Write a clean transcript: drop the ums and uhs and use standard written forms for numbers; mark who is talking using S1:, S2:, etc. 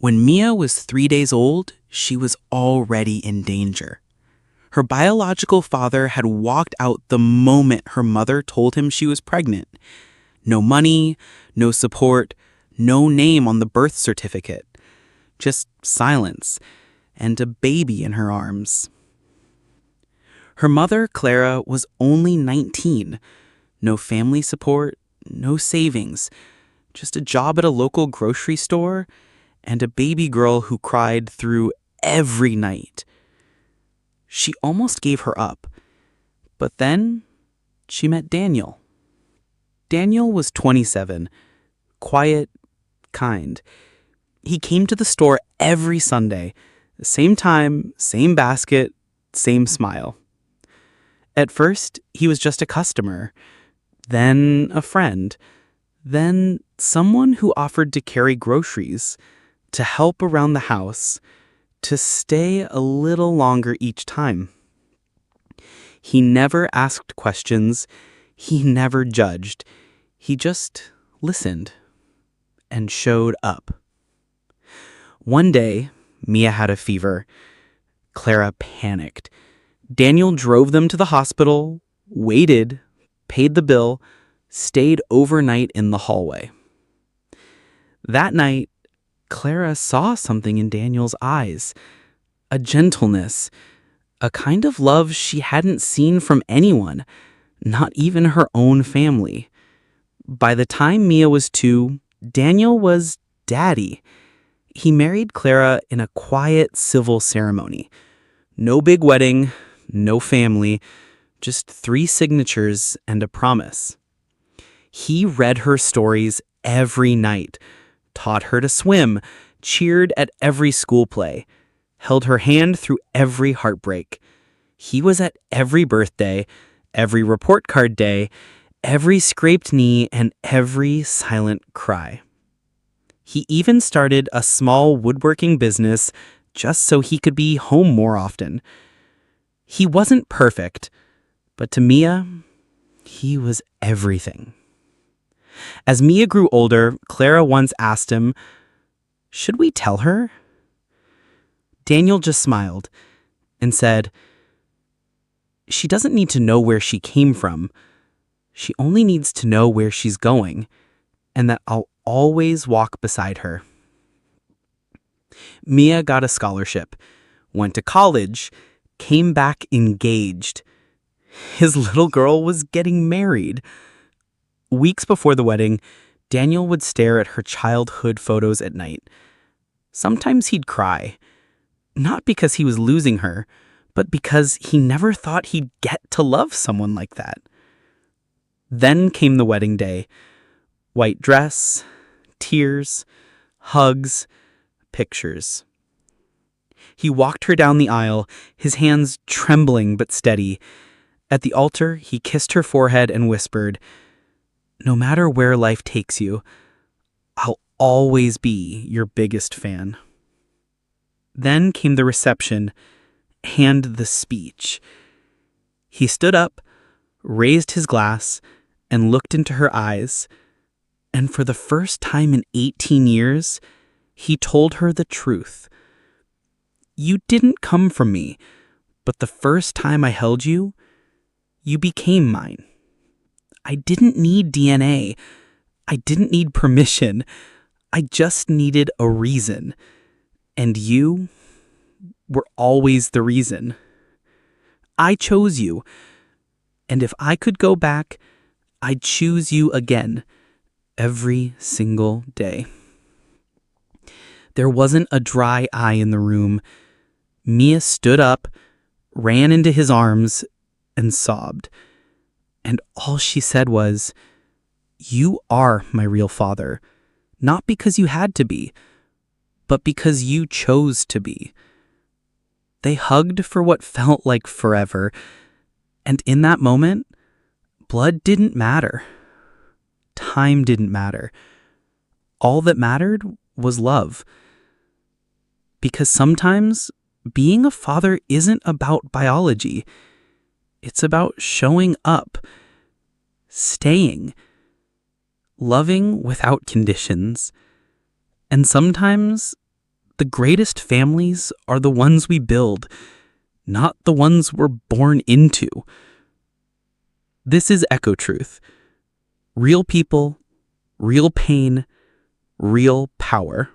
S1: When Mia was 3 days old, she was already in danger. Her biological father had walked out the moment her mother told him she was pregnant. No money, no support, no name on the birth certificate. Just silence and a baby in her arms. Her mother, Clara, was only 19. No family support, no savings, just a job at a local grocery store and a baby girl who cried through every night. She almost gave her up, but then she met Daniel. Daniel was 27, quiet, kind. He came to the store every Sunday, same time, same basket, same smile. At first, he was just a customer, then a friend, then someone who offered to carry groceries, to help around the house, to stay a little longer each time. He never asked questions, he never judged, he just listened and showed up. One day, Mia had a fever. Clara panicked. Daniel drove them to the hospital, waited, paid the bill, stayed overnight in the hallway. That night, Clara saw something in Daniel's eyes, a gentleness, a kind of love she hadn't seen from anyone, not even her own family. By the time Mia was 2, Daniel was daddy. He married Clara in a quiet civil ceremony. No big wedding, no family, just 3 signatures and a promise. He read her stories every night, taught her to swim, cheered at every school play, held her hand through every heartbreak. He was at every birthday, every report card day, every scraped knee, and every silent cry. He even started a small woodworking business just so he could be home more often. He wasn't perfect, but to Mia, he was everything. As Mia grew older, Clara once asked him, "Should we tell her?" Daniel just smiled and said, "She doesn't need to know where she came from. She only needs to know where she's going, and that I'll always walk beside her." Mia got a scholarship, went to college, came back engaged. His little girl was getting married. Weeks before the wedding, Daniel would stare at her childhood photos at night. Sometimes he'd cry, not because he was losing her, but because he never thought he'd get to love someone like that. Then came the wedding day. White dress, tears, hugs, pictures. He walked her down the aisle, his hands trembling but steady. At the altar, he kissed her forehead and whispered, "No matter where life takes you, I'll always be your biggest fan." Then came the reception and the speech. He stood up, raised his glass, and looked into her eyes. And for the first time in 18 years, he told her the truth. "You didn't come from me, but the first time I held you, you became mine. I didn't need DNA. I didn't need permission. I just needed a reason. And you were always the reason. I chose you. And if I could go back, I'd choose you again, every single day." There wasn't a dry eye in the room. Mia stood up, ran into his arms, and sobbed. And all she said was, "You are my real father, not because you had to be, but because you chose to be." They hugged for what felt like forever, and in that moment, blood didn't matter. Time didn't matter. All that mattered was love. Because sometimes being a father isn't about biology. It's about showing up, staying, loving without conditions. And sometimes The greatest families are the ones we build, not the ones we're born into. This is Echo Truth. Real people, real pain, real power.